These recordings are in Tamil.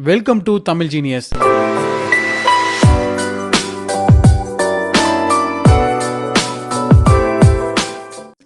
Welcome to Tamil genius.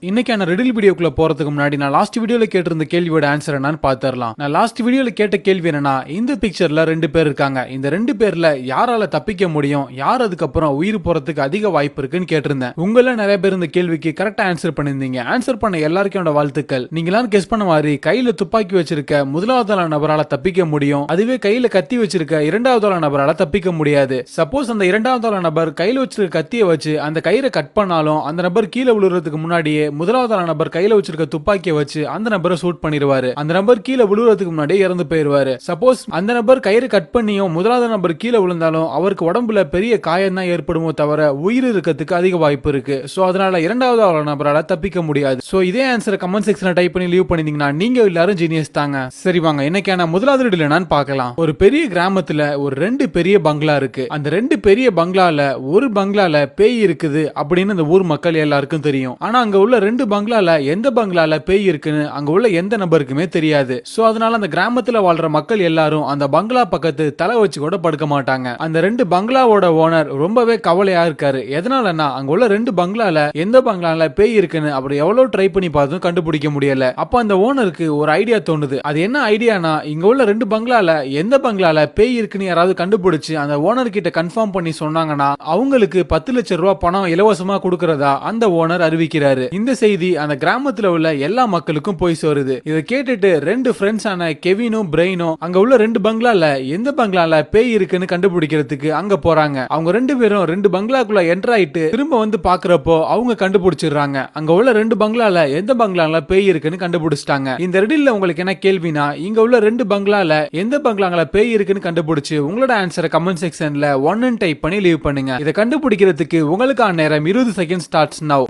இன்னைக்கான ரெடில் வீடியோக்குள்ள போறதுக்கு முன்னாடி நான் லாஸ்ட் வீடியோல கேட்டிருந்த கேள்வியோட ஆன்சர் என்னன்னு பாத்துறலாம். நான் லாஸ்ட் வீடியோல கேட்ட கேள்வி என்னன்னா, இந்த பிக்சர்ல 2 பேர் இருக்காங்க, இந்த 2 பேர்ல யாரால தப்பிக்க முடியும், யார் அதுக்கப்புறம் உயிர் போறதுக்கு அதிக வாய்ப்பு இருக்குன்னு கேட்டிருந்தேன். உங்கள நிறைய பேர் இந்த கேள்விக்கு கரெக்டா ஆன்சர் பண்ணிருந்தீங்க. ஆன்சர் பண்ண எல்லாருக்கும் வாழ்த்துக்கள். நீங்க எல்லாரும் கெஸ் பண்ண மாதிரி கையில துப்பாக்கி வச்சிருக்க முதலாவது நபரால தப்பிக்க முடியும், அதுவே கையில கத்தி வச்சிருக்க இரண்டாவது நபரால தப்பிக்க முடியாது. சப்போஸ் அந்த இரண்டாவது நபர் கையில வச்சிருக்க கத்தியை வச்சு அந்த கயிறை கட் பண்ணாலும் அந்த நபர் கீழே விழுறதுக்கு முன்னாடியே முதலாவது நபர் கையில வச்சிருக்க துப்பாக்கியை வச்சு அந்த நபரை ஷூட் பண்ணிடுவாரு. அந்த நபர் கீழே விழுறதுக்கு முன்னாடியே இறந்து போயிருவாரு. சப்போஸ் அந்த நபர் கயிறு கட் பண்ணியும் முதலாவது நபர் கீழே விழுந்தாலும் அவருக்கு உடம்புல பெரிய காயம் தான் ஏற்படுமோ தவிர உயிர் இருக்கிறதுக்கு அதிக வாய்ப்பு இருக்கு. சோ அதனால இரண்டாவது நபரால தப்பிக்க முடியாது. சோ இதே ஆன்சரை கமெண்ட் செக்ஷன்ல டைப் பண்ணி லீவ் பண்ணிருந்தீங்கன்னா நீங்க எல்லாரும் ஜீனியஸ் தாங்க. சரி வாங்க இன்னைக்கான முதலாவது வீடியோ என்னன்னு பார்க்கலாம். ஒரு பெரிய கிராமத்துல ஒரு 2 பெரிய பங்களா இருக்கு. அந்த 2 பெரிய பங்களால ஒரு பங்களால பேய் இருக்குது அப்படின்னு இந்த ஊர் மக்கள் எல்லாருக்கும் தெரியும். ஆனா அங்க உள்ள 2 பங்களால எந்த பங்களால பேய் இருக்குன்னு அங்க உள்ள எந்த நபருக்குமே தெரியாது. சோ அதனால அந்த கிராமத்துல வாழ்ற மக்கள் எல்லாரும் அந்த பங்களா பக்கத்து தலை வச்சு கூட படுக்க மாட்டாங்க. அந்த 2 பங்களாவோட ஓனர் ரொம்பவே கவலையா இருக்காரு. எதனாலன்னா அங்க உள்ள 2 பங்களால எந்த பங்களால பேய் இருக்குன்னு அப்படி எவ்வளவு ட்ரை பண்ணி பார்த்தும் கண்டுபிடிக்க முடியல. அப்ப அந்த ஓனருக்கு ஒரு ஐடியா தோணுது. அது என்ன ஐடியானா, இங்க உள்ள 2 பங்களால எந்த பங்களால பேய் இருக்குன்னு யாராவது கண்டுபிடிச்சு அந்த ஓனர் கிட்ட கன்ஃபார்ம் பண்ணி சொன்னாங்கன்னா அவங்களுக்கு 10 லட்சம் ரூபாய் பணம் இலவசமா கொடுக்கறதா அந்த ஓனர் அறிவிக்கிறாரு. இந்த செய்தி அந்த கிராமத்துல உள்ள எல்லா மக்களுக்கும் போய் சேருது. இதை கேட்டுட்டு 2 ஃப்ரெண்ட்ஸ் ஆன கெவினும் பிரெயினும் அங்க உள்ள 2 பங்களால எந்த பங்களால பேய் இருக்குன்னு கண்டுபிடிக்கிறதுக்கு அங்க போறாங்க. அவங்க 2 பேரும் 2 பங்களாக்குள்ள என்டர் ஆயிட்டு திரும்ப வந்து பாக்குறப்போ அவங்க கண்டுபிடிச்சிடுறாங்க. அங்க உள்ள 2 பங்களால எந்த பங்களால பேய் இருக்குன்னு கண்டுபிடிச்சிட்டாங்க. இந்த ரெடில்ல உங்களுக்கு என்ன கேள்வினா, இங்க உள்ள 2 பங்களால எந்த பங்களால பேய் இருக்குன்னு கண்டுபிடிச்சு உங்களோட ஆன்சரை கமெண்ட் செக்ஷன்ல 1 டைப் பண்ணி லீவ் பண்ணுங்க. இதை கண்டுபிடிக்கிறதுக்கு உங்களுக்கான நேரம் 20 செகண்ட் ஸ்டார்ட்ஸ் நவ்.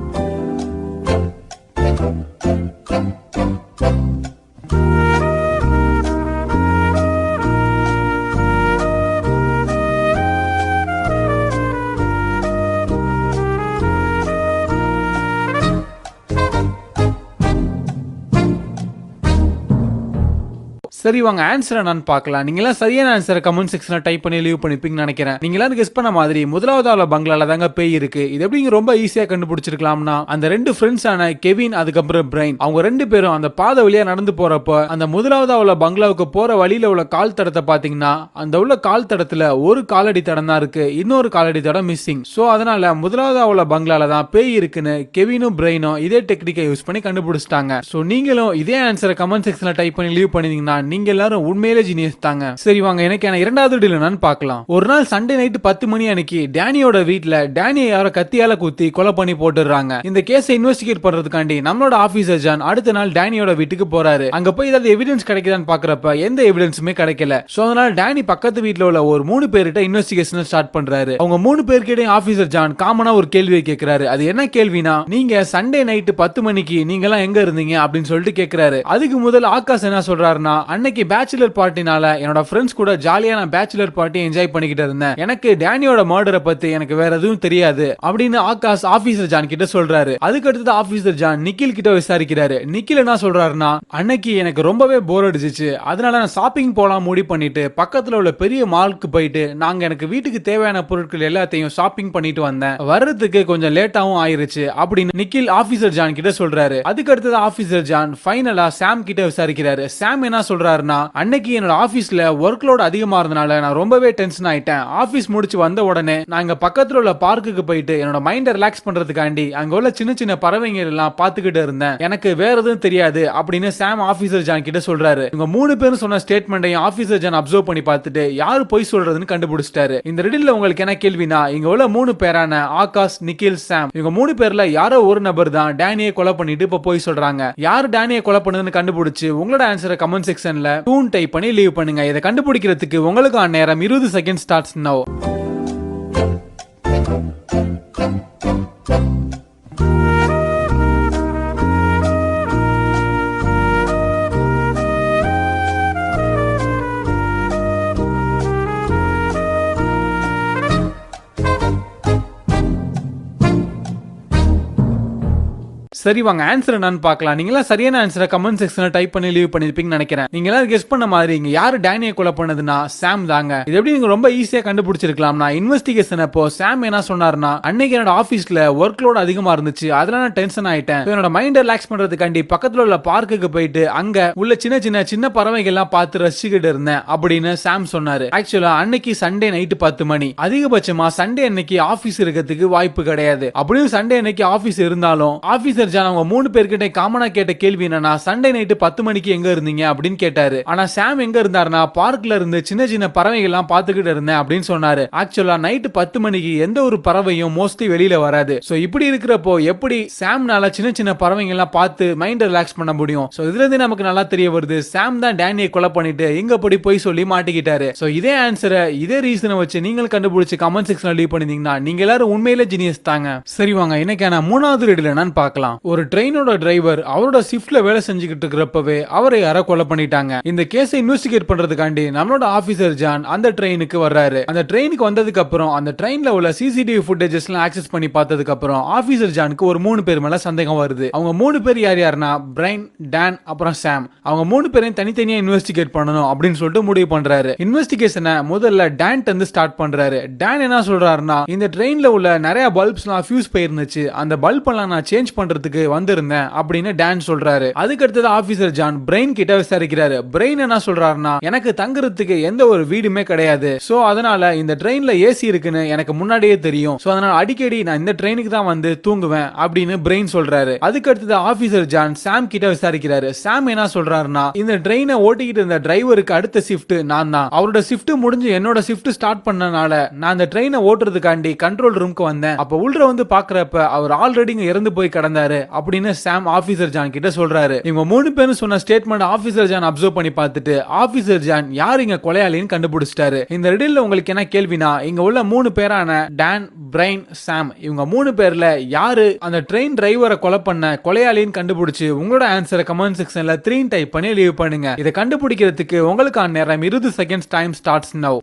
சரி வாங்க ஆன்சரை நான் பார்க்கலாம். நீங்க எல்லாம் சரியான ஆன்சரை கமெண்ட் செக்ஷன்ல டைப் பண்ணி லீவ் பண்ணிப்பீங்கன்னு நினைக்கிறேன். நீங்க எல்லாரும் கெஸ் பண்ண மாதிரி முதலாவது பங்களால தாங்க பேய் இருக்கு. இது எப்படி ரொம்ப ஈஸியா கண்டுபிடிச்சிருக்கலாம்னா, அந்த 2 ஃப்ரெண்ட்ஸ் ஆன கெவின் அதுக்கப்புறம் பிரைன் அவங்க 2 பேரும் அந்த பாதை வழியா நடந்து போறப்ப அந்த முதலாவது பங்களாவுக்கு போற வழியில உள்ள கால் தடத்தை பாத்தீங்கன்னா அந்த உள்ள கால் தடத்துல ஒரு காலடி தடம் தான் இருக்கு, இன்னொரு காலடி தடம் மிஸ்ஸிங். சோ அதனால முதலாவது பங்களால தான் பேய் இருக்குன்னு கெவினும் பிரைனும் இதே டெக்னிக்கை யூஸ் பண்ணி கண்டுபிடிச்சிட்டாங்க. சோ நீங்களும் இதே ஆன்சரை கமெண்ட் செக்ஷன்ல டைப் பண்ணி லீவ் பண்ணிருந்தீங்கன்னா நீங்க எல்லாரும் உண்மையிலே ஜீனியஸ் தாங்க. சரி வாங்க எனக்கான இரண்டாவது வீடியோ என்னன்னு பார்க்கலாம். ஒரு நாள் சண்டே நைட் 10 மணி அன்னைக்கு டேனியோட வீட்ல டேனியை யாரோ கத்தியால குத்தி கொலை பண்ணி போட்டுறாங்க. இந்த கேஸை இன்வெஸ்டிகேட் பண்றதுக்காண்டி நம்மளோட ஆபீசர் ஜான் அடுத்த நாள் டேனியோட வீட்டுக்கு போறாரு. அங்க போய் ஏதாவது எவிடன்ஸ் கிடைக்குதான்னு பாக்குறப்ப எந்த எவிடன்ஸுமே கிடைக்கல. சோ அதனால டேனி பக்கத்து வீட்ல உள்ள ஒரு 3 பேர்கிட்ட இன்வெஸ்டிகேஷன் ஸ்டார்ட் பண்றாரு. அவங்க 3 பேர்கிட்ட ஆபீசர் ஜான் காமனா ஒரு கேள்வியை கேட்கிறாரு. அது என்ன கேள்வினா, நீங்க சண்டே நைட் 10 மணிக்கு நீங்க எல்லாம் எங்க இருந்தீங்க அப்படின்னு சொல்லிட்டு கேட்கிறாரு. அதுக்கு முதல் ஆகாஷ் என்ன சொல்றாருன்னா, அன்னைக்கு பேச்சுலர் பார்ட்டினால என்னோட ஃப்ரெண்ட்ஸ் கூட ஜாலியா நான் பேச்சுலர் பார்ட்டி என்ஜாய் பண்ணிக்கிட்டு இருந்தேன், எனக்கு டேனியோட மர்டரை பத்தி எனக்கு வேற எதுவும் தெரியாது அப்படின்னு ஆகாஷ் ஆபீசர் ஜான் கிட்ட சொல்றாரு. அதுக்கு அடுத்து ஆபீசர் ஜான் நிக்கில் கிட்ட விசாரிக்கிறாரு. நிக்கில் என்ன சொல்றாருன்னா, அன்னைக்கு எனக்கு ரொம்பவே போர் அடிச்சிச்சு, அதனால நான் ஷாப்பிங் போலாம் முடிவு பண்ணிட்டு பக்கத்துல உள்ள பெரிய மாலுக்கு போயிட்டு நாங்க எனக்கு வீட்டுக்கு தேவையான பொருட்கள் எல்லாத்தையும் ஷாப்பிங் பண்ணிட்டு வந்தேன், வர்றதுக்கு கொஞ்சம் லேட்டாவும் ஆயிருச்சு அப்படின்னு நிக்கில் ஆபீசர் ஜான் கிட்ட சொல்றாரு. அதுக்கு அடுத்தது ஆபீசர் ஜான் ஃபைனலா சாம் கிட்ட விசாரிக்கிறாரு. சாம் என்ன சொல்றாருன்னா, அன்னைக்கு என்னோட ஆபீஸ்ல ஒர்க் லோட் அதிகமா இருந்தனால நான் ரொம்பவே டென்ஷன் ஆயிட்டேன். ஆபீஸ் முடிச்சு வந்த உடனே நான் இங்க பக்கத்துல உள்ள பார்க்குக்கு போயிட்டு என்னோட மைண்டை ரிலாக்ஸ் பண்றதுக்காண்டி அங்க உள்ள சின்ன சின்ன பறவைங்க எல்லாம் பாத்துக்கிட்டு இருந்தேன், எனக்கு வேற எதுவும் தெரியாது அப்படின்னு சாம் ஆபீசர் ஜான் கிட்ட சொல்றாரு. இவங்க 3 பேரும் சொன்ன ஸ்டேட்மெண்ட்டையும் ஆபீசர் ஜான் அப்சர்வ் பண்ணி பார்த்துட்டு யாரு போய் சொல்றதுன்னு கண்டுபிடிச்சிட்டாரு. இந்த ரெடில்ல உங்களுக்கு என்ன கேள்வினா, இங்க உள்ள 3 பேரான ஆகாஷ், நிக்கில், சாம் இவங்க 3 பேர்ல யாரோ ஒரு நபர் தான் டேனியை கொலை பண்ணிட்டு இப்ப போய் சொல்றாங்க. யார் டேனியை கொலை பண்ணதுன்னு கண்டுபிடிச்சு உங்களோட ஆன்சரை கமெண்ட் செக்ஷன்ல டைப் பண்ணி லீவ் பண்ணுங்க. இதை கண்டுபிடிக்கிறதுக்கு உங்களுக்கான நேரம் 20 செகண்ட் ஸ்டார்ட்ஸ் நவ். சரி வாங்க ஆன்சர் என்னன்னு பார்க்கலாம். நீங்களா சரியான ஆன்சரை கமெண்ட் செக்ஷன்ல டைப் பண்ணி லீவ் பண்ணிருப்பீங்கன்னு நினைக்கிறேன். நீங்க எல்லாரும் கெஸ் பண்ண மாதிரி இங்க யாரு டேனியை கொலை பண்ணதுன்னா சாம் தாங்க. இது எப்படி நீங்க ரொம்ப ஈஸியா கண்டுபிடிச்சிருக்கலாம்னா இன்வெஸ்டிகேஷன் அப்போ சாம் என்ன சொன்னாருன்னா, அன்னைக்கு என்னோட ஆபீஸ்ல ஒர்க் லோட் அதிகமா இருந்துச்சு, அதனால நான் டென்ஷன் ஆயிட்டேன். என்னோட மைண்ட் ரிலாக்ஸ் பண்றதுக்காண்டி பக்கத்துல உள்ள பார்க்குக்கு போயிட்டு அங்க உள்ள சின்ன பறவைகள் எல்லாம் பார்த்து ரசிச்சுக்கிட்டு இருந்தேன் அப்படின்னு சாம் சொன்னாரு. ஆக்சுவலா அன்னைக்கு சண்டே நைட்டு 10 மணி. அதிகபட்சமா சண்டே அன்னைக்கு ஆபீஸ் இருக்கிறதுக்கு வாய்ப்பு கிடையாது. அப்படியும் சண்டே அன்னைக்கு ஆபீஸ் இருந்தாலும் ஆபீசர் ஜான் அவங்க 3 பேர்கிட்ட காமனா கேட்ட கேள்வி என்னன்னா, சண்டே நைட்டு 10 மணிக்கு எங்க இருந்தீங்க அப்படின்னு கேட்டாரு. ஆனா சாம் எங்க இருந்தாருன்னா, பார்க்ல இருந்து சின்ன பறவைகள் எல்லாம் பார்த்துக்கிட்டு இருந்தேன் அப்படின்னு சொன்னாரு. ஆக்சுவலா நைட்டு 10 மணிக்கு எந்த ஒரு பறவையும் மோஸ்ட்லி வெளியில வராது. சோ இப்படி இருக்கிறப்போ எப்படி சாம்னால சின்ன பறவைகள் எல்லாம் பார்த்து மைண்ட் ரிலாக்ஸ் பண்ண முடியும்? சோ இதுல இருந்து நமக்கு நல்லா தெரிய வருது, சாம் தான் டேனியை கொலை பண்ணிட்டு இங்க போய் போய் சொல்லி மாட்டிக்கிட்டாரு. சோ இதே ஆன்சரை இதே ரீசனை வச்சு நீங்கள் கண்டுபிடிச்சு கமெண்ட் செக்ஷன்ல லீவ் பண்ணிருந்தீங்கன்னா நீங்க எல்லாரும் உண்மையிலே ஜீனியஸ் தாங்க. சரி வாங்க இன்னைக்கான மூணாவது ரெடில என்னன்னு பார்க்கலாம். ஒரு ட்ரெயினோட டிரைவர் அவரோட ஷிஃப்ட்ல வேலை செஞ்சுக்கிட்டு இருக்கிறப்பவே அவரை யாரோ கொலை பண்ணிட்டாங்க. இந்த கேஸை இன்வெஸ்டிகேட் பண்றதுக்காண்டி நம்மளோட ஆபீசர் ஜான் அந்த ட்ரெயினுக்கு வர்றாரு. அந்த ட்ரெயினுக்கு வந்ததுக்கு அப்புறம் அந்த ட்ரெயின்ல உள்ள சிசிடிவி ஃபுட்டேஜஸ் எல்லாம் ஆக்சஸ் பண்ணி பார்த்ததுக்கு அப்புறம் ஆபீசர் ஜானுக்கு ஒரு 3 பேர் மேல சந்தேகம் வருது. அவங்க 3 பேர் யாருன்னா பிரைன், டான் அப்புறம் சாம். அவங்க 3 பேரையும் தனித்தனியா இன்வெஸ்டிகேட் பண்ணணும் அப்படின்னு சொல்லிட்டு முடிவு பண்றாரு. இன்வெஸ்டிகேஷனை முதல்ல டான் வந்து ஸ்டார்ட் பண்றாரு. டான் என்ன சொல்றாருன்னா, இந்த ட்ரெயின்ல உள்ள நிறைய பல்ப்ஸ்லாம் ஃபியூஸ் போயிருந்துச்சு, அந்த பல்ப் எல்லாம் நான் சேஞ்ச் பண்றதுக்கு வந்திருந்தேன் அப்படின்னு டான் சொல்றாரு. அதுக்கு அடுத்தது ஆபீசர் ஜான் பிரைன் கிட்ட விசாரிக்கிறாரு. பிரைன் என்ன சொல்றாருன்னா, எனக்கு தங்குறதுக்கு எந்த ஒரு வீடுமே கிடையாது, சோ அதனால இந்த ட்ரெயின்ல ஏசி இருக்குன்னு எனக்கு முன்னாடியே தெரியும், சோ அதனால அடிக்கடி நான் இந்த ட்ரெயினுக்கு தான் வந்து தூங்குவேன் அப்படின்னு பிரைன் சொல்றாரு. அதுக்கு அடுத்தது ஆபீசர் ஜான் சாம் கிட்ட விசாரிக்கிறாரு. சாம் என்ன சொல்றாருன்னா, இந்த ட்ரெயினை ஓட்டிக்கிட்டு இருந்த டிரைவருக்கு அடுத்த ஷிஃப்ட் நான் தான், அவரோட ஷிஃப்ட் முடிஞ்சு என்னோட ஷிஃப்ட் ஸ்டார்ட் பண்ணனால நான் அந்த ட்ரெயினை ஓட்டுறதுக்காண்டி கண்ட்ரோல் ரூமுக்கு வந்தேன். அப்ப உள்ள வந்து பாக்குறப்ப அவர் ஆல்ரெடி இறந்து போய் கிடந்தாரு அப்படின்னு சாம் ஆபீசர் ஜான் கிட்ட சொல்றாரு. இவங்க 3 பேரும் சொன்ன ஸ்டேட்மெண்ட் ஆபீசர் ஜான் அப்சர்வ் பண்ணி பார்த்துட்டு ஆபீசர் ஜான் யார் இங்க கொலையாளின்னு கண்டுபிடிச்சிட்டாரு. இந்த ரெடில உங்களுக்கு என்ன கேள்வினா, இங்க உள்ள 3 பேரான டான், பிரைன், சாம் இவங்க 3 பேர்ல யாரு அந்த ட்ரெயின் டிரைவரை கொலை பண்ண கொலையாளின்னு கண்டுபிடிச்சு உங்களோட ஆன்சரை கமெண்ட் செக்ஷன்ல 3 டைப் பண்ணி லீவ் பண்ணுங்க. இதை கண்டுபிடிக்கிறதுக்கு உங்களுக்கான நேரம் 20 செகண்ட்ஸ் டைம் ஸ்டார்ட்ஸ் நவ்.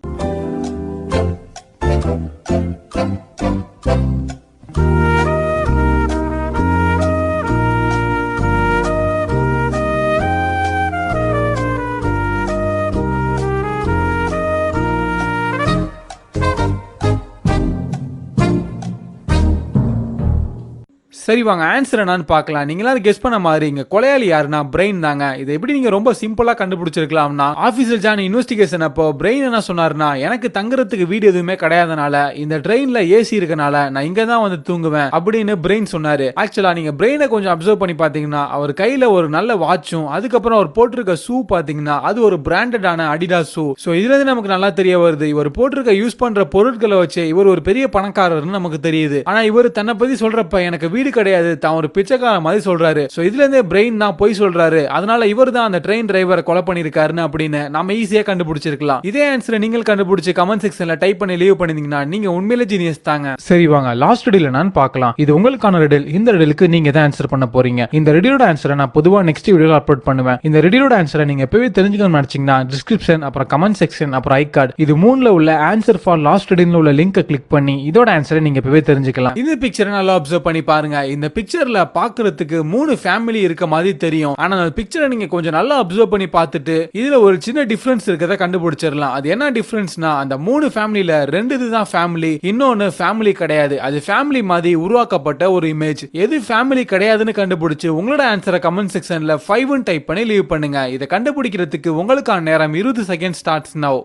சரி வாங்க ஆன்சர் என்னன்னு பார்க்கலாம். நீங்க எல்லாரும் கெஸ் பண்ண மாதிரி இங்க கொலையாளி யாருன்னா பிரைன் தாங்க. இதை எப்படி நீங்க ரொம்ப சிம்பிளா கண்டுபிடிச்சிருக்கலாம்னா, ஆபீசர் ஜான் இன்வெஸ்டிகேஷன் அப்போ பிரைன் என்ன சொன்னாருன்னா, எனக்கு தங்குறதுக்கு வீடு எதுவுமே கிடையாதனால இந்த ட்ரெயின்ல ஏசி இருக்கனால நான் இங்க தான் வந்து தூங்குவேன் அப்படின்னு பிரைன் சொன்னாரு. ஆக்சுவலா நீங்க பிரைனை கொஞ்சம் அப்சர்வ் பண்ணி பாத்தீங்கன்னா அவர் கையில ஒரு நல்ல வாட்சும் அதுக்கப்புறம் அவர் போட்டிருக்க ஷூ பாத்தீங்கன்னா அது ஒரு பிராண்டடான அடிடாஸ் ஷூ. சோ இதுல இருந்து நமக்கு நல்லா தெரிய வருது, இவர் போட்டிருக்க யூஸ் பண்ற பொருட்களை வச்சு இவர் ஒரு பெரிய பணக்காரர்னு நமக்கு தெரியுது. ஆனா இவர் தன்னை பத்தி சொல்றப்ப எனக்கு வீடு கிடையாது, தான் ஒரு பிச்சைக்கார மாதிரி சொல்றாரு. சோ இதுல இருந்தே பிரைன் தான் போய் சொல்றாரு, அதனால இவர் தான் அந்த ட்ரெயின் டிரைவரை கொலை பண்ணிருக்காருன்னு அப்படின்னு நாம ஈஸியா கண்டுபிடிச்சிருக்கலாம். இதே ஆன்சரை நீங்கள் கண்டுபிடிச்சு கமெண்ட் செக்ஷன்ல டைப் பண்ணி லீவ் பண்ணிருந்தீங்கன்னா நீங்க உண்மையிலே ஜீனியஸ் தாங்க. சரி வாங்க லாஸ்ட் ரெடில நான் பார்க்கலாம். இது உங்களுக்கான ரெடில். இந்த ரெடிலுக்கு நீங்க தான் ஆன்சர் பண்ண போறீங்க. இந்த ரெடியோட ஆன்சரை நான் பொதுவா நெக்ஸ்ட் வீடியோல அப்லோட் பண்ணுவேன். இந்த ரெடியோட ஆன்சரை நீங்க எப்பவே தெரிஞ்சுக்கணும்னு நினைச்சீங்கன்னா டிஸ்கிரிப்ஷன் அப்புறம் கமெண்ட் செக்ஷன் அப்புறம் ஐ கார்டு இது 3ல உள்ள ஆன்சர் ஃபார் லாஸ்ட் ரெடில உள்ள லிங்கை கிளிக் பண்ணி இதோட ஆன்சரை நீங்க எப்பவே தெரிஞ்சுக்கலாம். இந்த பிக்சரை நல்லா அப்சர்வ் பண்ணி பாருங்க. இந்த பிக்சர்ல பாக்குறதுக்கு 3 ஃபேமிலி இருக்க மாதிரி தெரியும். ஆனா அந்த பிக்சரை நீங்க கொஞ்சம் நல்லா அப்சர்வ் பண்ணி பார்த்துட்டு இதுல ஒரு சின்ன டிஃபரன்ஸ் இருக்கத கண்டுபிடிச்சிடலாம். அது என்ன டிஃபரன்ஸ்னா, அந்த 3 ஃபேமிலில 2 இதுதான் ஃபேமிலி, இன்னொன்னு ஃபேமிலி கிடையாது. அது ஃபேமிலி மாதிரி உருவாக்கப்பட்ட ஒரு இமேஜ். எது ஃபேமிலி கிடையாதுன்னு கண்டுபிடிச்சு உங்களோட ஆன்சரை கமெண்ட் செக்ஷன்ல 5 டைப் பண்ணி லீவ் பண்ணுங்க. இதை கண்டுபிடிக்கிறதுக்கு உங்களுக்கான நேரம் 20 செகண்ட் ஸ்டார்ட்ஸ் நவ்.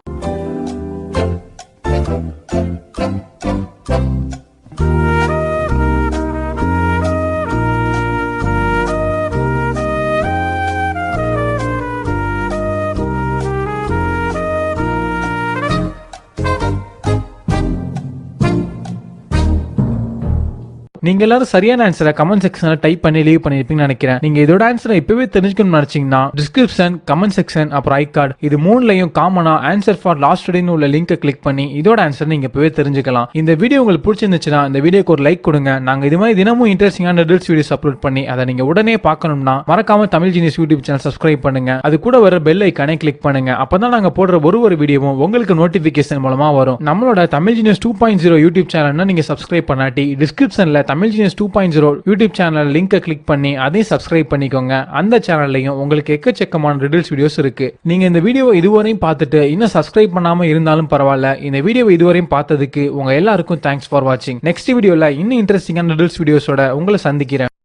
நீங்க எல்லாரும் சரியான ஆன்சரை கமெண்ட் செக்ஷன்ல டைப் பண்ணி லீவ் பண்ணிருப்பீங்கன்னு நினைக்கிறேன். நீங்க இதோட ஆன்சரை இப்பவே தெரிஞ்சுக்கணும்னு நினைச்சீங்கன்னா டிஸ்கிரிப்ஷன், கமெண்ட் செக்ஷன் அப்புறம் ஐ கார்டு இது 3லயும் காமனா ஆன்சர் ஃபார் லாஸ்ட் டேன்னு உள்ள லிங்கை கிளிக் பண்ணி இதோட ஆன்சர் நீங்க இப்பவே தெரிஞ்சுக்கலாம். இந்த வீடியோ உங்களுக்கு பிடிச்சிருந்துச்சுன்னா இந்த வீடியோக்கு ஒரு லைக் கொடுங்க. நாங்க இது மாதிரி தினமும் இன்ட்ரெஸ்டிங்கான ரிடல்ஸ் வீடியோஸ் அப்லோட் பண்ணி அதை நீங்க உடனே பார்க்கணும்னா மறக்காம Tamil genius YouTube channel subscribe பண்ணுங்க. அது கூட வர பெல் ஐகானை கிளிக் பண்ணுங்க. அப்பதான் நாங்க போடுற ஒரு வீடியோவும் உங்களுக்கு நோட்டிபிகேஷன் மூலமா வரும். நம்மளோட தமிழ் ஜீனியஸ் 2.0 யூடியூப் சேனல்னா நீங்க சப்ஸ்கிரைப் பண்ணாட்டி டிஸ்கிரிப்ஷன்ல தமிழ் ஜீனியஸ் 2.0 யூடியூப் சேனல் லிங்கை கிளிக் பண்ணி அதையும் சப்ஸ்கிரைப் பண்ணிக்கோங்க. அந்த சேனல்லையும் உங்களுக்கு எக்கச்சக்கமான ரிடில்ஸ் வீடியோஸ் இருக்கு. நீங்க இந்த வீடியோவை இதுவரையும் பார்த்துட்டு இன்னும் சப்ஸ்கிரைப் பண்ணாம இருந்தாலும் பரவாயில்ல, இந்த வீடியோவை இதுவரையும் பார்த்ததுக்கு உங்க எல்லாருக்கும் தேங்க்ஸ் ஃபார் வாட்சிங். நெக்ஸ்ட் வீடியோல இன்னும் இன்ட்ரெஸ்டிங்கான ரிடில்ஸ் வீடியோஸோட உங்களை சந்திக்கிறேன்.